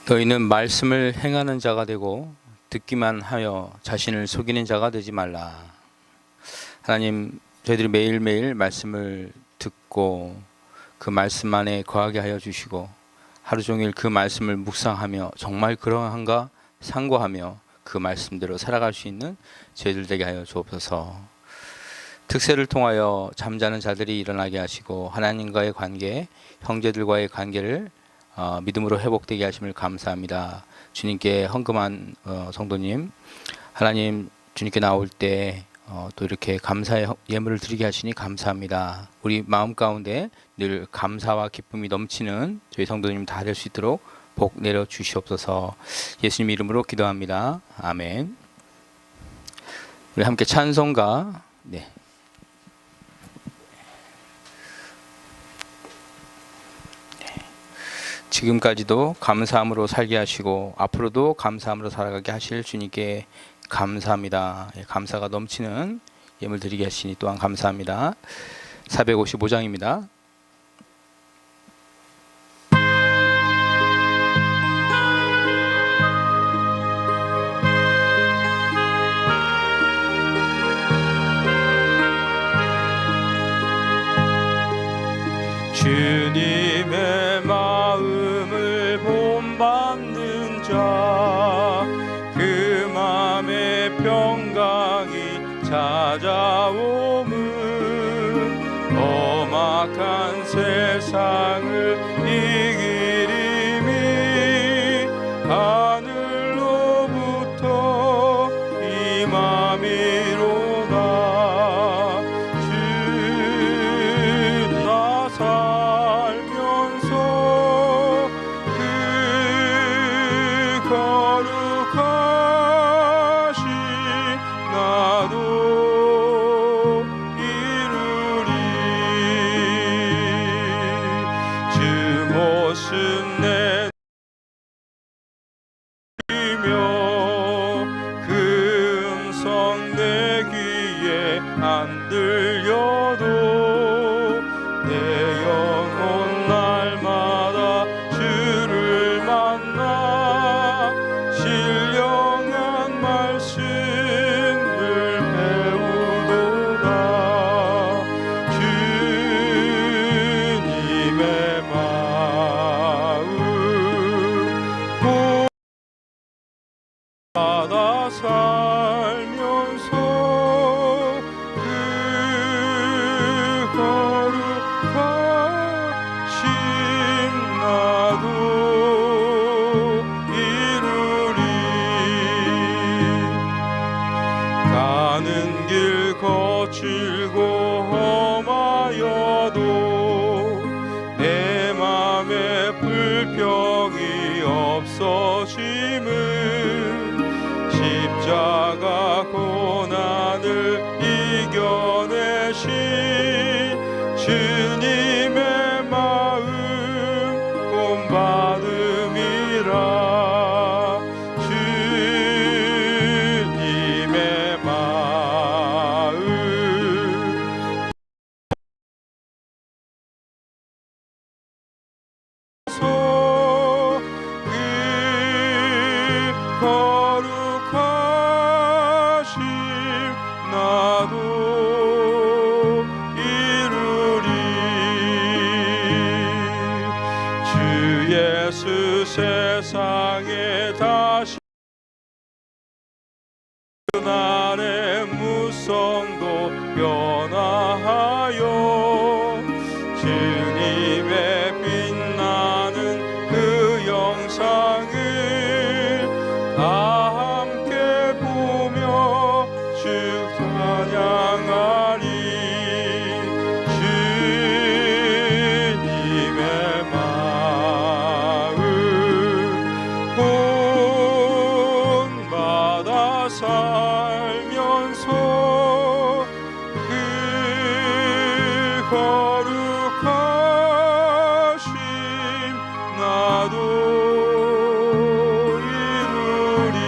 너희는 말씀을 행하는 자가 되고 듣기만 하여 자신을 속이는 자가 되지 말라. 하나님, 저희들이 매일매일 말씀을 듣고 그 말씀 안에 거하게 하여 주시고 하루 종일 그 말씀을 묵상하며 정말 그러한가 상고하며 그 말씀대로 살아갈 수 있는 저희들 되게 하여 주옵소서. 특세를 통하여 잠자는 자들이 일어나게 하시고 하나님과의 관계, 형제들과의 관계를 믿음으로 회복되게 하심을 감사합니다. 주님께 헌금한 성도님, 하나님 주님께 나올 때 또 이렇게 감사의 예물을 드리게 하시니 감사합니다. 우리 마음 가운데 늘 감사와 기쁨이 넘치는 저희 성도님 다 될 수 있도록 복 내려 주시옵소서. 예수님 이름으로 기도합니다. 아멘. 우리 함께 찬송가 지금까지도 감사함으로 살게 하시고 앞으로도 감사함으로 살아가게 하실 주님께 감사합니다. 감사가 넘치는 예물 드리게 하시니 또한 감사합니다. 455장입니다. 주님의 마음을 본받는 자, 그 맘에 평강이 찾아오면 험악한 세상을 이기리니 하늘로부터 임함이로다. 살면서 그 거룩하신 나도 이루리. 주 모습 내리며 그 음성 내 귀에 안 들려도 내 영혼 날마다 주를 만나 신령한 말씀을 배우도다. 주님의 마음 본받아 살면서 그 거룩하신 나도 이루리. 가는 길 거칠고 험하여도 내 맘에 불평이 없어짐은 십자가 고난을 이겨내신 주님의 마음 본받음이라. 주님의 마음 그 거룩하심 나도 이루리. 주 예수 세상에 다시 그날의 무성도 변화하여 주님의 빛나는 그 영상을 다 함께 보며 주 찬양하리. 주님의 마음 본받아 살면서 그 거룩하심 나도 이루리.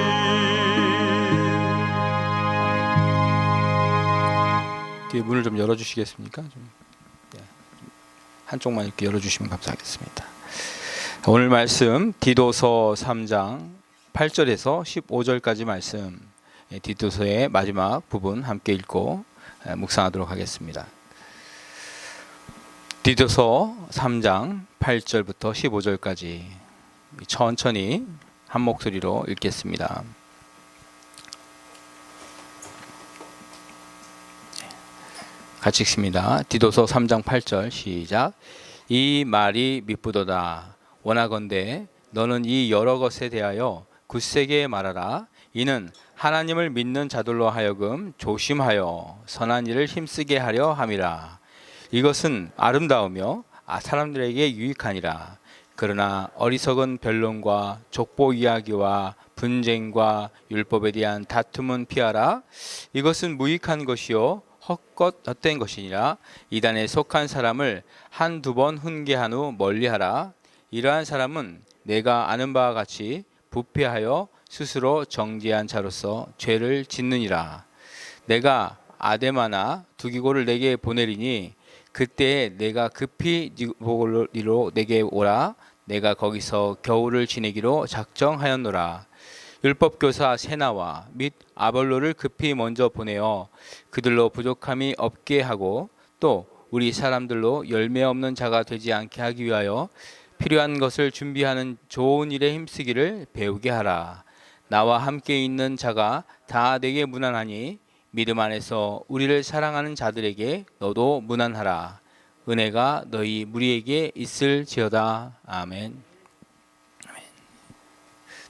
뒤에 문을 좀 열어주시겠습니까? 한쪽만 이렇게 열어주시면 감사하겠습니다. 오늘 말씀 디도서 3장 8절에서 15절까지 말씀, 디도서의 마지막 부분 함께 읽고 묵상하도록 하겠습니다. 디도서 3장 8절부터 15절까지 천천히 한 목소리로 읽겠습니다. 같이 읽습니다. 디도서 3장 8절 시작. 이 말이 미쁘도다. 원하건대 너는 이 여러 것에 대하여 굳세게 말하라. 이는 하나님을 믿는 자들로 하여금 조심하여 선한 일을 힘쓰게 하려 함이라. 이것은 아름다우며 사람들에게 유익하니라. 그러나 어리석은 변론과 족보 이야기와 분쟁과 율법에 대한 다툼은 피하라. 이것은 무익한 것이요 헛된 것이니라. 이단에 속한 사람을 한두 번 훈계한 후 멀리하라. 이러한 사람은 내가 아는 바와 같이 부패하여 스스로 정죄한 자로서 죄를 짓느니라. 내가 아데마나 두기고를 내게 보내리니 그때에 내가 급히 니고리로 내게 오라. 내가 거기서 겨울을 지내기로 작정하였노라. 율법교사 세나와 및 아볼로를 급히 먼저 보내어 그들로 부족함이 없게 하고 또 우리 사람들로 열매 없는 자가 되지 않게 하기 위하여 필요한 것을 준비하는 좋은 일에 힘쓰기를 배우게 하라. 나와 함께 있는 자가 다 내게 무난하니 믿음 안에서 우리를 사랑하는 자들에게 너도 무난하라. 은혜가 너희 무리에게 있을지어다. 아멘.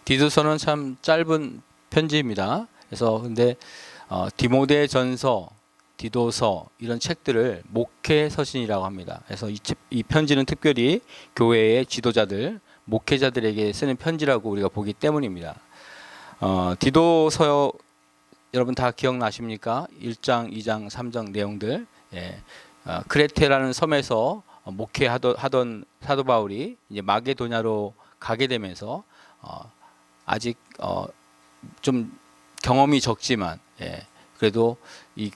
디도서는 참 짧은 편지입니다. 그래서 근데 디모데전서, 디도서 이런 책들을 목회 서신이라고 합니다. 그래서 이 편지는 특별히 교회의 지도자들, 목회자들에게 쓰는 편지라고 우리가 보기 때문입니다. 디도서 여러분 다 기억나십니까? 1장, 2장, 3장 내용들. 크레테라는 섬에서 목회하던 사도 바울이 이제 마게도냐로 가게 되면서 아직 좀 경험이 적지만 그래도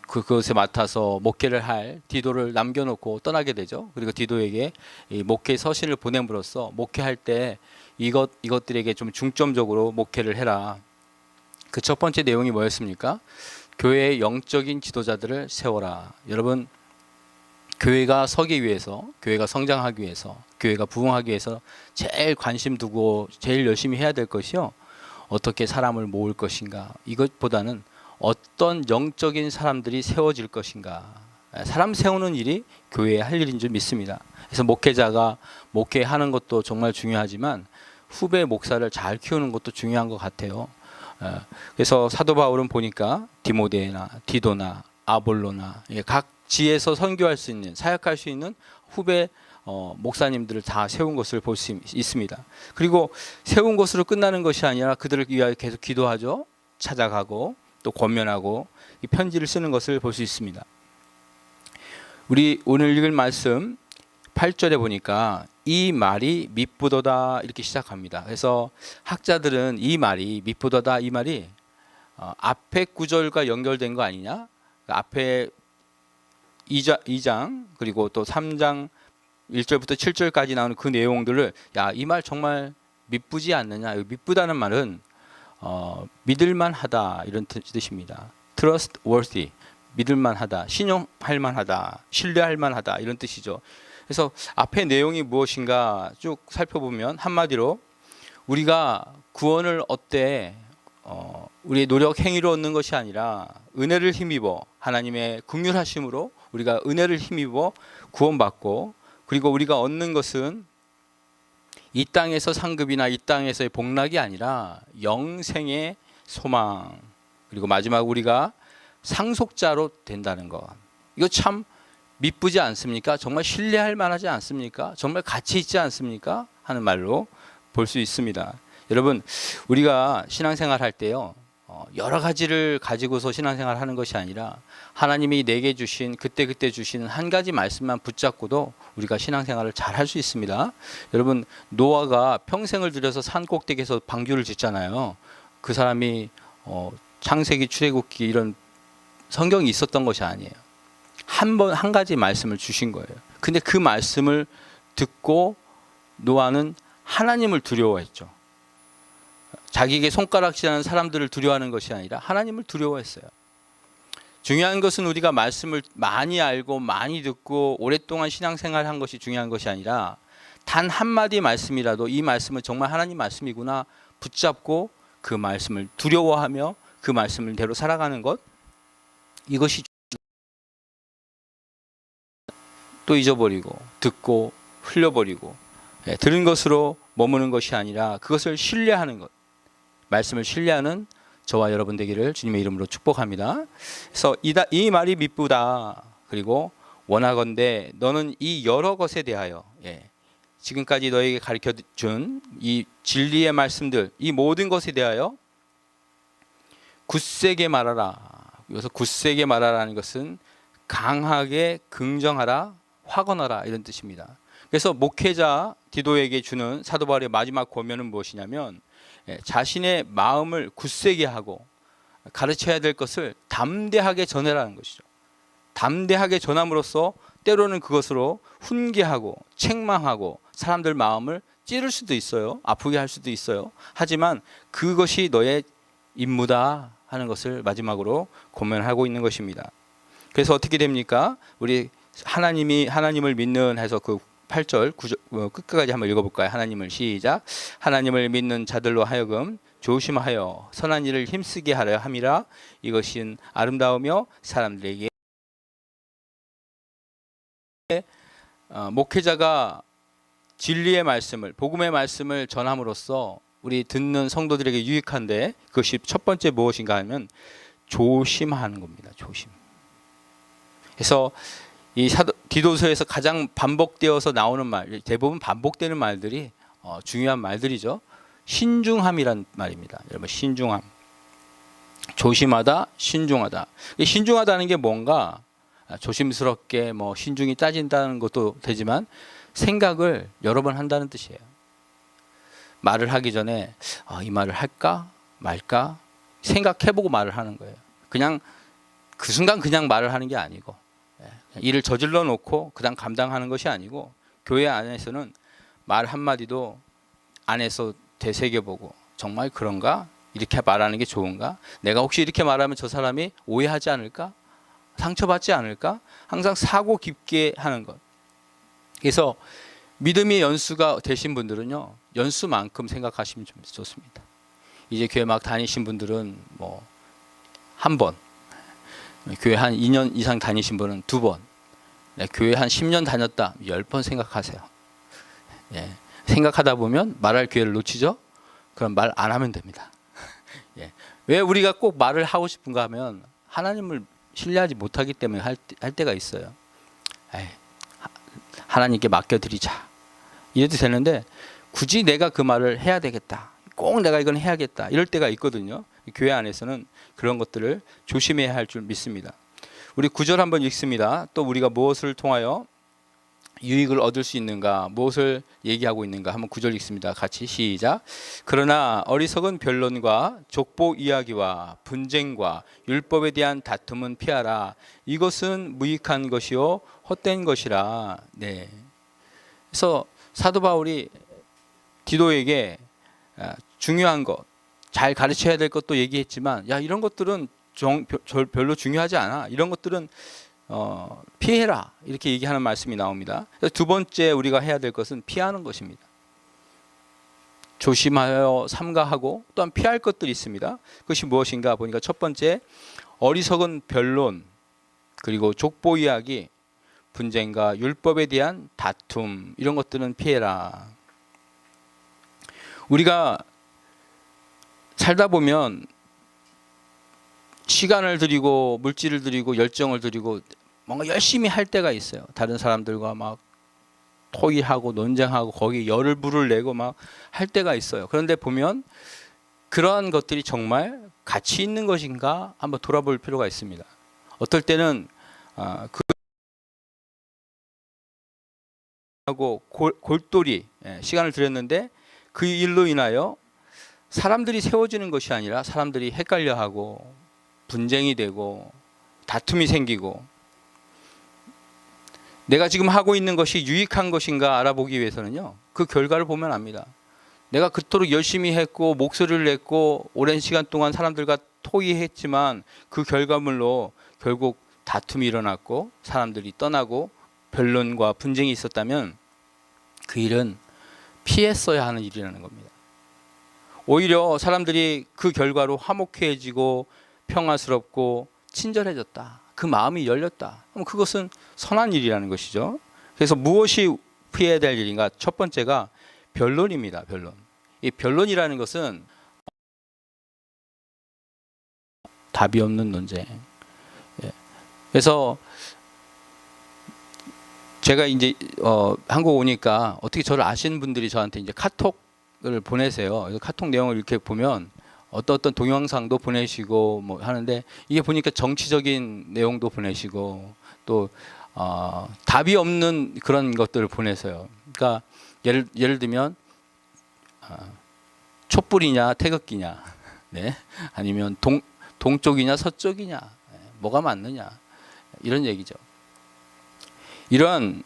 그것에 맡아서 목회를 할 디도를 남겨놓고 떠나게 되죠. 그리고 디도에게 이 목회 서신을 보냄으로써 목회할 때 이것들에게 좀 중점적으로 목회를 해라. 그 첫 번째 내용이 뭐였습니까? 교회의 영적인 지도자들을 세워라. 여러분, 교회가 서기 위해서, 교회가 성장하기 위해서, 교회가 부흥하기 위해서 제일 관심 두고 제일 열심히 해야 될 것이요, 어떻게 사람을 모을 것인가. 이것보다는 어떤 영적인 사람들이 세워질 것인가. 사람 세우는 일이 교회의 할 일인 줄 믿습니다. 그래서 목회자가 목회하는 것도 정말 중요하지만 후배 목사를 잘 키우는 것도 중요한 것 같아요. 그래서 사도 바울은 보니까 디모데나 디도나 아볼로나 각 지에서 선교할 수 있는, 사역할 수 있는 후배 목사님들을 다 세운 것을 볼 수 있습니다. 그리고 세운 것으로 끝나는 것이 아니라 그들을 위하여 계속 기도하죠. 찾아가고 또 권면하고 이 편지를 쓰는 것을 볼 수 있습니다. 우리 오늘 읽을 말씀 8절에 보니까 이 말이 미쁘도다 이렇게 시작합니다. 그래서 학자들은 이 말이 미쁘도다, 이 말이 앞에 구절과 연결된 거 아니냐? 앞에 2장 그리고 또 3장 1절부터 7절까지 나오는 그 내용들을 이 말 정말 미쁘지 않느냐. 미쁘다는 말은 믿을만하다 이런 뜻입니다. trustworthy, 믿을만하다, 신용할 만하다, 신뢰할 만하다 이런 뜻이죠. 그래서 앞에 내용이 무엇인가 쭉 살펴보면 한마디로 우리가 구원을 얻되 우리의 노력 행위로 얻는 것이 아니라 은혜를 힘입어 하나님의 긍휼하심으로 우리가 은혜를 힘입어 구원받고, 그리고 우리가 얻는 것은 이 땅에서 상급이나 이 땅에서의 복락이 아니라 영생의 소망, 그리고 마지막 우리가 상속자로 된다는 것. 이거 참 미쁘지 않습니까? 정말 신뢰할 만하지 않습니까? 정말 가치 있지 않습니까? 하는 말로 볼 수 있습니다. 여러분, 우리가 신앙생활 할 때요, 여러 가지를 가지고서 신앙생활 하는 것이 아니라 하나님이 내게 주신 그때 주시는 한 가지 말씀만 붙잡고도 우리가 신앙생활을 잘 할 수 있습니다. 여러분, 노아가 평생을 들여서 산 꼭대기에서 방주를 짓잖아요. 그 사람이 창세기, 출애굽기 이런 성경이 있었던 것이 아니에요. 한 가지 말씀을 주신 거예요. 근데 그 말씀을 듣고 노아는 하나님을 두려워했죠. 자기에게 손가락질하는 사람들을 두려워하는 것이 아니라 하나님을 두려워했어요. 중요한 것은 우리가 말씀을 많이 알고 많이 듣고 오랫동안 신앙생활을 한 것이 중요한 것이 아니라 단 한마디 말씀이라도 이 말씀은 정말 하나님 말씀이구나 붙잡고 그 말씀을 두려워하며 그 말씀을 대로 살아가는 것, 이것이 또 잊어버리고 듣고 흘려버리고 들은 것으로 머무는 것이 아니라 그것을 신뢰하는 것, 말씀을 신뢰하는 저와 여러분 되기를 주님의 이름으로 축복합니다. 그래서 이 말이 미쁘다. 그리고 원하건대 너는 이 여러 것에 대하여 지금까지 너에게 가르쳐준 이 진리의 말씀들, 이 모든 것에 대하여 굳세게 말하라. 여기서 굳세게 말하라는 것은 강하게 긍정하라, 확언하라 이런 뜻입니다. 그래서 목회자 디도에게 주는 사도 바울의 마지막 권면은 무엇이냐면 자신의 마음을 굳세게 하고 가르쳐야 될 것을 담대하게 전해라는 것이죠. 담대하게 전함으로써 때로는 그것으로 훈계하고 책망하고 사람들 마음을 찌를 수도 있어요. 아프게 할 수도 있어요. 하지만 그것이 너의 임무다 하는 것을 마지막으로 권면하고 있는 것입니다. 그래서 어떻게 됩니까? 우리 하나님을 믿는 해서 그 8절 끝까지 한번 읽어볼까요? 하나님을 시작. 하나님을 믿는 자들로 하여금 조심하여 선한 일을 힘쓰게 하려 함이라. 이것은 아름다우며 사람들에게 목회자가 진리의 말씀을, 복음의 말씀을 전함으로써 우리 듣는 성도들에게 유익한데 그것이 첫 번째 무엇인가 하면 조심하는 겁니다. 조심. 그래서 이 디도서에서 가장 반복되어서 나오는 말, 대부분 반복되는 말들이 중요한 말들이죠. 신중함이란 말입니다. 여러분, 신중함. 조심하다, 신중하다. 신중하다는 게 뭔가 조심스럽게 뭐 신중히 따진다는 것도 되지만 생각을 여러 번 한다는 뜻이에요. 말을 하기 전에 이 말을 할까 말까 생각해보고 말을 하는 거예요. 그냥 그 순간 그냥 말을 하는 게 아니고 일을 저질러 놓고 그다음 감당하는 것이 아니고 교회 안에서는 말 한마디도 안에서 되새겨보고 정말 그런가? 이렇게 말하는 게 좋은가? 내가 혹시 이렇게 말하면 저 사람이 오해하지 않을까? 상처받지 않을까? 항상 사고 깊게 하는 것. 그래서 믿음의 연수가 되신 분들은요, 연수만큼 생각하시면 좀 좋습니다. 이제 교회 막 다니신 분들은 뭐 한 번, 교회 한 2년 이상 다니신 분은 2번, 교회 한 10년 다녔다 10번 생각하세요. 생각하다 보면 말할 기회를 놓치죠. 그럼 말 안 하면 됩니다. 왜 우리가 꼭 말을 하고 싶은가 하면 하나님을 신뢰하지 못하기 때문에 할 때가 있어요. 하나님께 맡겨드리자 이래도 되는데 굳이 내가 그 말을 해야 되겠다, 꼭 내가 이건 해야겠다 이럴 때가 있거든요. 교회 안에서는 그런 것들을 조심해야 할 줄 믿습니다. 우리 9절 한번 읽습니다. 또 우리가 무엇을 통하여 유익을 얻을 수 있는가, 무엇을 얘기하고 있는가 한번 9절 읽습니다. 같이 시작. 그러나 어리석은 변론과 족보 이야기와 분쟁과 율법에 대한 다툼은 피하라. 이것은 무익한 것이요 헛된 것이라. 네. 그래서 사도 바울이 디도에게 중요한 것, 잘 가르쳐야 될 것도 얘기했지만 이런 것들은 별로 중요하지 않아. 이런 것들은 피해라 이렇게 얘기하는 말씀이 나옵니다. 두 번째 우리가 해야 될 것은 피하는 것입니다. 조심하여 삼가하고 또한 피할 것들이 있습니다. 그것이 무엇인가 보니까 첫 번째 어리석은 변론, 그리고 족보 이야기, 분쟁과 율법에 대한 다툼, 이런 것들은 피해라. 우리가 살다 보면 시간을 들이고 물질을 들이고 열정을 들이고 뭔가 열심히 할 때가 있어요. 다른 사람들과 막 토의하고 논쟁하고 거기에 열을 불을 내고 막 할 때가 있어요. 그런데 보면 그러한 것들이 정말 가치 있는 것인가 한번 돌아볼 필요가 있습니다. 어떨 때는 하고 골똘히 시간을 들였는데 그 일로 인하여 사람들이 세워지는 것이 아니라 사람들이 헷갈려하고 분쟁이 되고 다툼이 생기고, 내가 지금 하고 있는 것이 유익한 것인가 알아보기 위해서는요, 그 결과를 보면 압니다. 내가 그토록 열심히 했고 목소리를 냈고 오랜 시간 동안 사람들과 토의했지만 그 결과물로 결국 다툼이 일어났고 사람들이 떠나고 변론과 분쟁이 있었다면 그 일은 피했어야 하는 일이라는 겁니다. 오히려 사람들이 그 결과로 화목해지고 평화스럽고 친절해졌다. 그 마음이 열렸다. 그럼 그것은 선한 일이라는 것이죠. 그래서 무엇이 피해야 될 일인가? 첫 번째가 변론입니다. 변론. 이 변론이라는 것은 답이 없는 논쟁. 그래서 제가 이제 한국 오니까 어떻게 저를 아시는 분들이 저한테 이제 카톡을 보내세요. 그래서 카톡 내용을 이렇게 보면 어떤 동영상도 보내시고 뭐 하는데 이게 보니까 정치적인 내용도 보내시고 또 답이 없는 그런 것들을 보내세요. 그러니까 예를 들면 촛불이냐 태극기냐, 네, 아니면 동쪽이냐 서쪽이냐, 뭐가 맞느냐 이런 얘기죠. 이런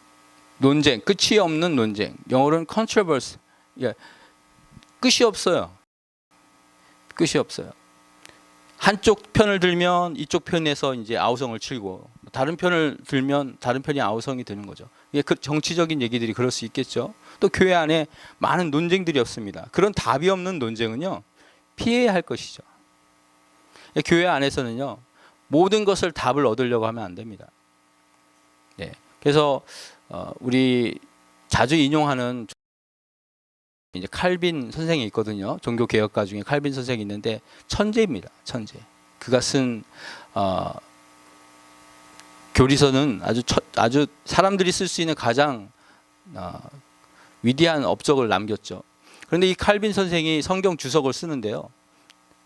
논쟁, 끝이 없는 논쟁, 영어로는 controversy, 끝이 없어요. 끝이 없어요. 한쪽 편을 들면 이쪽 편에서 이제 아우성을 치고 다른 편을 들면 다른 편이 아우성이 되는 거죠. 이게 그 정치적인 얘기들이 그럴 수 있겠죠. 또 교회 안에 많은 논쟁들이 없습니다. 그런 답이 없는 논쟁은요, 피해야 할 것이죠. 교회 안에서는요, 모든 것을 답을 얻으려고 하면 안 됩니다. 네. 그래서 우리 자주 인용하는 이제 칼빈 선생이 있거든요. 종교 개혁가 중에 칼빈 선생이 있는데 천재입니다. 천재. 그가 쓴 교리서는 아주 사람들이 쓸 수 있는 가장 위대한 업적을 남겼죠. 그런데 이 칼빈 선생이 성경 주석을 쓰는데요.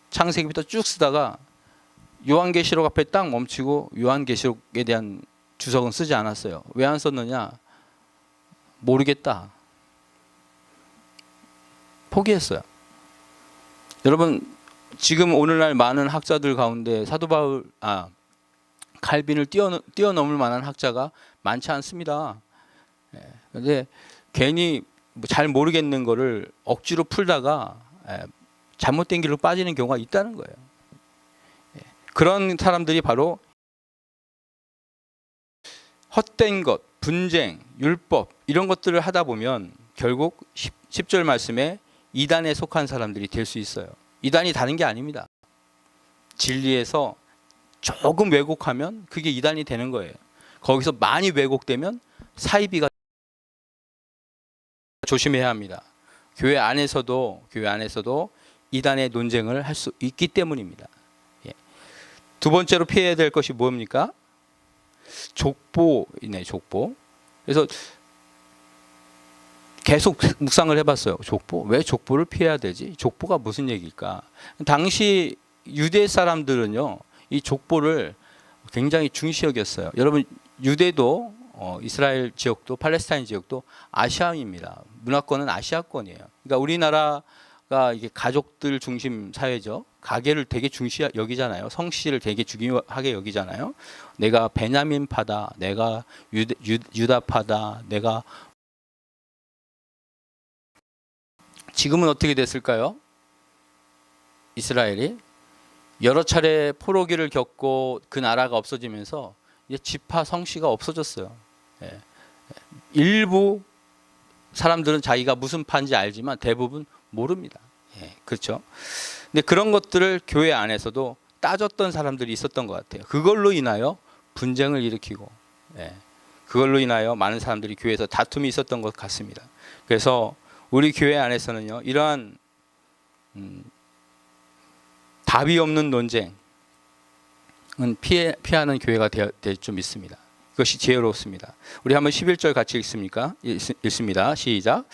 창세기부터 쭉 쓰다가 요한계시록 앞에 딱 멈추고 요한계시록에 대한 주석은 쓰지 않았어요. 왜 안 썼느냐? 모르겠다. 포기했어요. 여러분, 지금 오늘날 많은 학자들 가운데 사도 바울, 칼빈을 뛰어넘을 만한 학자가 많지 않습니다. 그런데 괜히 잘 모르겠는 거를 억지로 풀다가 잘못된 길로 빠지는 경우가 있다는 거예요. 그런 사람들이 바로 헛된 것, 분쟁, 율법 이런 것들을 하다 보면 결국 10절 말씀에 이단에 속한 사람들이 될 수 있어요. 이단이 다른 게 아닙니다. 진리에서 조금 왜곡하면 그게 이단이 되는 거예요. 거기서 많이 왜곡되면 사이비가 조심해야 합니다. 교회 안에서도 이단의 논쟁을 할 수 있기 때문입니다. 두 번째로 피해야 될 것이 뭡니까? 족보이네, 족보. 그래서 계속 묵상을 해봤어요. 족보? 왜 족보를 피해야 되지? 족보가 무슨 얘기일까? 당시 유대 사람들은요, 이 족보를 굉장히 중시 여겼어요. 여러분, 유대도 이스라엘 지역도 팔레스타인 지역도 아시아입니다. 문화권은 아시아권이에요. 그러니까 우리나라가 이게 가족들 중심 사회죠. 가계를 되게 중시 여기잖아요. 성씨를 되게 중요하게 여기잖아요. 내가 베냐민파다, 내가 유다파다, 내가 지금은 어떻게 됐을까요? 이스라엘이 여러 차례 포로기를 겪고 그 나라가 없어지면서 이제 지파 성씨가 없어졌어요. 일부 사람들은 자기가 무슨 파인지 알지만 대부분 모릅니다. 그렇죠? 근데 그런 것들을 교회 안에서도 따졌던 사람들이 있었던 것 같아요. 그걸로 인하여 분쟁을 일으키고, 그걸로 인하여 많은 사람들이 교회에서 다툼이 있었던 것 같습니다. 그래서 우리 교회 안에서는요, 이러한 답이 없는 논쟁은 피하는 교회가 될 줄 믿습니다. 그것이 지혜롭습니다. 우리 한번 11절 같이 읽습니다. 시작.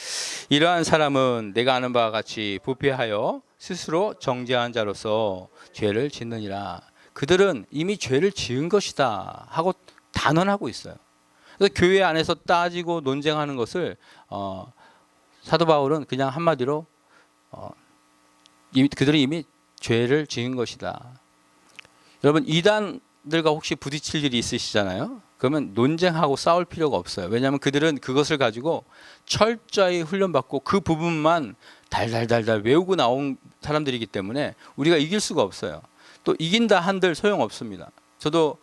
이러한 사람은 내가 아는 바와 같이 부패하여 스스로 정죄한 자로서 죄를 짓느니라. 그들은 이미 죄를 지은 것이다 하고 단언하고 있어요. 그래서 교회 안에서 따지고 논쟁하는 것을 사도 바울은 그냥 한마디로 그들은 이미 죄를 지은 것이다. 여러분, 이단들과 혹시 부딪힐 일이 있으시잖아요. 그러면 논쟁하고 싸울 필요가 없어요. 왜냐하면 그들은 그것을 가지고 철저히 훈련받고 그 부분만 달달달달 외우고 나온 사람들이기 때문에 우리가 이길 수가 없어요. 또 이긴다 한들 소용없습니다. 저도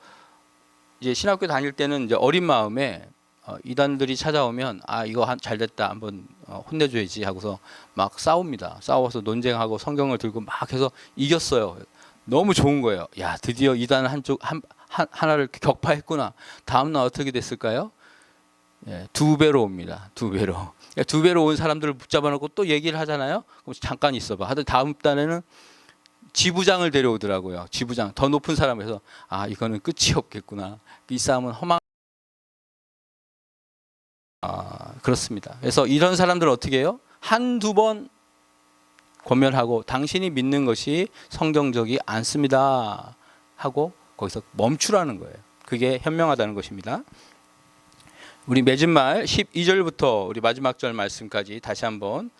이제 신학교 다닐 때는 이제 어린 마음에 이단들이 찾아오면 이거 잘 됐다 한번 혼내줘야지 하고서 막 싸웁니다. 싸워서 논쟁하고 성경을 들고 막 해서 이겼어요. 너무 좋은 거예요. 야, 드디어 이단 하나를 격파했구나. 다음 날 어떻게 됐을까요? 예, 2배로 옵니다. 2배로. 2배로 온 사람들을 붙잡아 놓고 또 얘기를 하잖아요. 그럼 잠깐 있어봐. 하여튼 다음 달에는 지부장을 데려오더라고요. 지부장, 더 높은 사람에서 이거는 끝이 없겠구나. 이 싸움은 허망. 그렇습니다. 그래서 이런 사람들은 어떻게 해요? 한두 번 권면하고 당신이 믿는 것이 성경적이 않습니다 하고 거기서 멈추라는 거예요. 그게 현명하다는 것입니다. 우리 맺은 말 12절부터 우리 마지막 절 말씀까지 다시 한번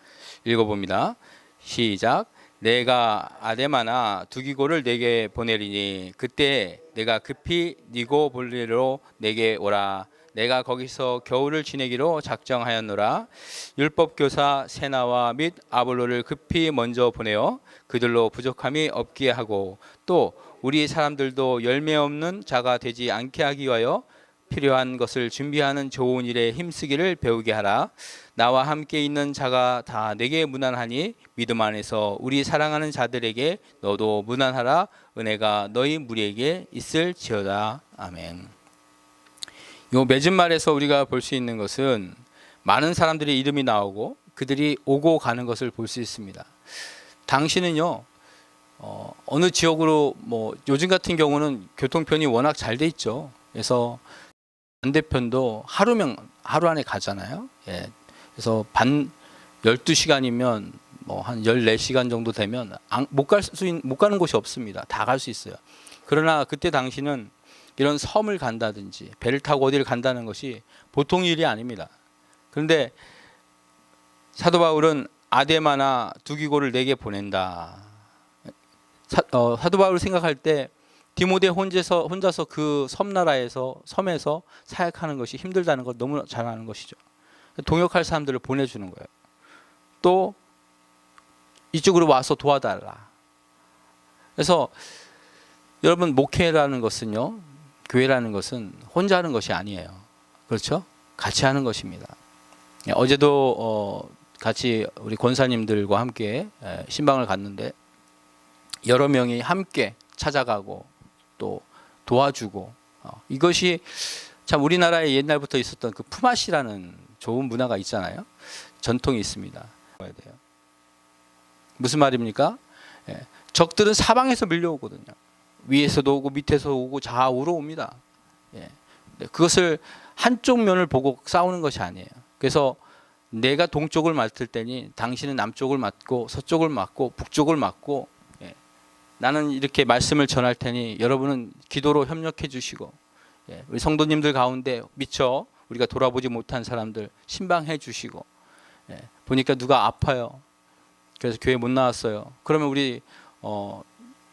읽어봅니다. 시작. 내가 아데마나 두기고를 내게 보내리니 그때 내가 급히 니고볼리로 내게 오라. 내가 거기서 겨울을 지내기로 작정하였노라. 율법교사 세나와 및 아볼로를 급히 먼저 보내어 그들로 부족함이 없게 하고 또 우리 사람들도 열매 없는 자가 되지 않게 하기 위하여 필요한 것을 준비하는 좋은 일에 힘쓰기를 배우게 하라. 나와 함께 있는 자가 다 내게 무난하니 믿음 안에서 우리 사랑하는 자들에게 너도 무난하라. 은혜가 너희 무리에게 있을지어다. 아멘. 요 맺은 말에서 우리가 볼 수 있는 것은 많은 사람들의 이름이 나오고 그들이 오고 가는 것을 볼 수 있습니다. 당신은요 어느 지역으로 요즘 같은 경우는 교통편이 워낙 잘 돼 있죠. 그래서 반대편도 하루 안에 가잖아요. 예. 그래서 12시간이면 한 14시간 정도 되면 못 가는 곳이 없습니다. 다 갈 수 있어요. 그러나 그때 당시는 이런 섬을 간다든지 배를 타고 어디를 간다는 것이 보통 일이 아닙니다. 그런데 사도 바울은 아데마나 두기고를 내게 보낸다. 사도 바울을 생각할 때 디모데 혼자서 그 섬에서 사역하는 것이 힘들다는 걸 너무 잘 아는 것이죠. 동역할 사람들을 보내주는 거예요. 또 이쪽으로 와서 도와달라. 그래서 여러분 목회라는 것은요, 교회라는 것은 혼자 하는 것이 아니에요. 그렇죠? 같이 하는 것입니다. 어제도 같이 우리 권사님들과 함께 신방을 갔는데 여러 명이 함께 찾아가고 또 도와주고 이것이 참 우리나라에 옛날부터 있었던 그 품앗이라는 좋은 문화가 있잖아요. 전통이 있습니다. 무슨 말입니까? 적들은 사방에서 밀려오거든요. 위에서도 오고 밑에서 오고 좌우로 옵니다. 그것을 한쪽 면을 보고 싸우는 것이 아니에요. 그래서 내가 동쪽을 맡을 때니 당신은 남쪽을 맡고 서쪽을 맡고 북쪽을 맡고 나는 이렇게 말씀을 전할 테니 여러분은 기도로 협력해 주시고 우리 성도님들 가운데 미처 우리가 돌아보지 못한 사람들 신방해 주시고 보니까 누가 아파요. 그래서 교회 못 나왔어요. 그러면 우리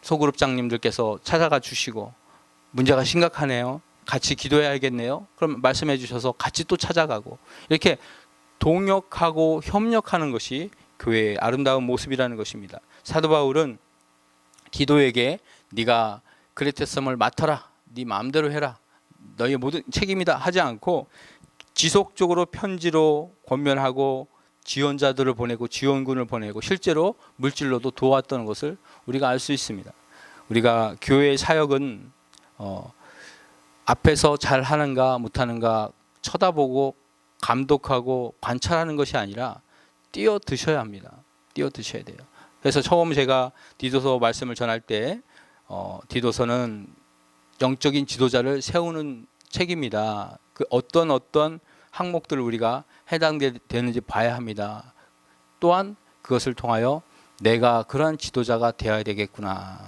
소그룹장님들께서 찾아가 주시고 문제가 심각하네요. 같이 기도해야겠네요. 그럼 말씀해 주셔서 같이 또 찾아가고 이렇게 동역하고 협력하는 것이 교회의 아름다운 모습이라는 것입니다. 사도 바울은 디도에게 네가 그레테섬을 맡아라. 네 마음대로 해라. 너의 모든 책임이다 하지 않고 지속적으로 편지로 권면하고 지원자들을 보내고 지원군을 보내고 실제로 물질로도 도왔던 것을 우리가 알 수 있습니다. 우리가 교회의 사역은 앞에서 잘 하는가 못하는가 쳐다보고 감독하고 관찰하는 것이 아니라 뛰어드셔야 합니다. 뛰어드셔야 돼요. 그래서 처음 제가 디도서 말씀을 전할 때 디도서는 영적인 지도자를 세우는 책입니다. 그 어떤 항목들을 우리가 해당되는지 봐야 합니다. 또한 그것을 통하여 내가 그러한 지도자가 되어야 되겠구나.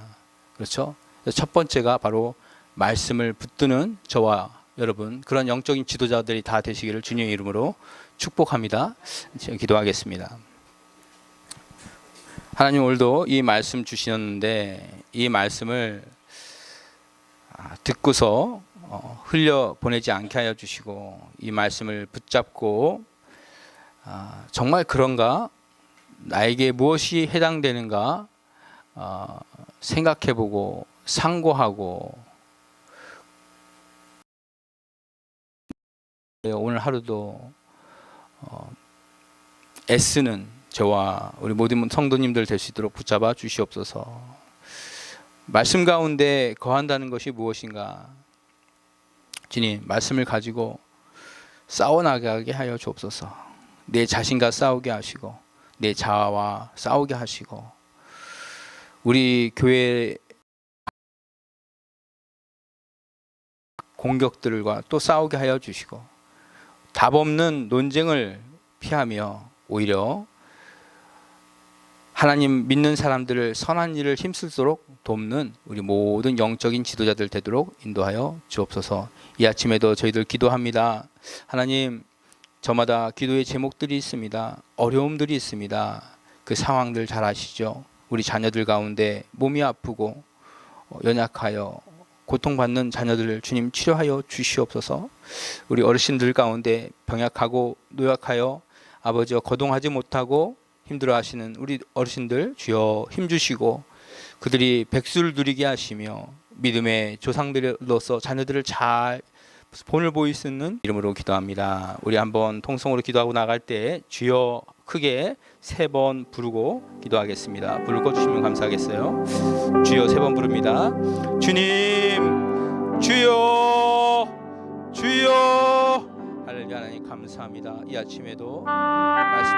그렇죠? 첫 번째가 바로 말씀을 붙드는 저와 여러분 그런 영적인 지도자들이 다 되시기를 주님의 이름으로 축복합니다. 기도하겠습니다. 하나님 오늘도 이 말씀 주시는데 이 말씀을 듣고서 흘려 보내지 않게 하여 주시고 이 말씀을 붙잡고 정말 그런가 나에게 무엇이 해당되는가 생각해보고 상고하고, 오늘 하루도 애쓰는 저와 우리 모든 성도님들 될 수 있도록 붙잡아 주시옵소서. 말씀 가운데 거한다는 것이 무엇인가? 주님, 말씀을 가지고 싸워나가게 하여 주옵소서. 내 자신과 싸우게 하시고 내 자아와 싸우게 하시고, 우리 교회 공격들과 또 싸우게 하여 주시고, 답 없는 논쟁을 피하며 오히려 하나님 믿는 사람들을 선한 일을 힘쓸도록 돕는 우리 모든 영적인 지도자들 되도록 인도하여 주옵소서. 이 아침에도 저희들 기도합니다. 하나님, 저마다 기도의 제목들이 있습니다. 어려움들이 있습니다. 그 상황들 잘 아시죠? 우리 자녀들 가운데 몸이 아프고 연약하여 고통받는 자녀들을 주님 치료하여 주시옵소서. 우리 어르신들 가운데 병약하고 노약하여 아버지와 거동하지 못하고 힘들어하시는 우리 어르신들 주여 힘주시고, 그들이 백수를 누리게 하시며 믿음의 조상들로서 자녀들을 잘 본을 보일 수 있는 이름으로 기도합니다. 우리 한번 통성으로 기도하고 나갈 때 주여 크게 3번 부르고 기도하겠습니다. 불러 주시면 감사하겠어요. 주여 3번 부릅니다. 주님, 주여, 주여. 할렐루야. 하나님 감사합니다. 이 아침에도 말씀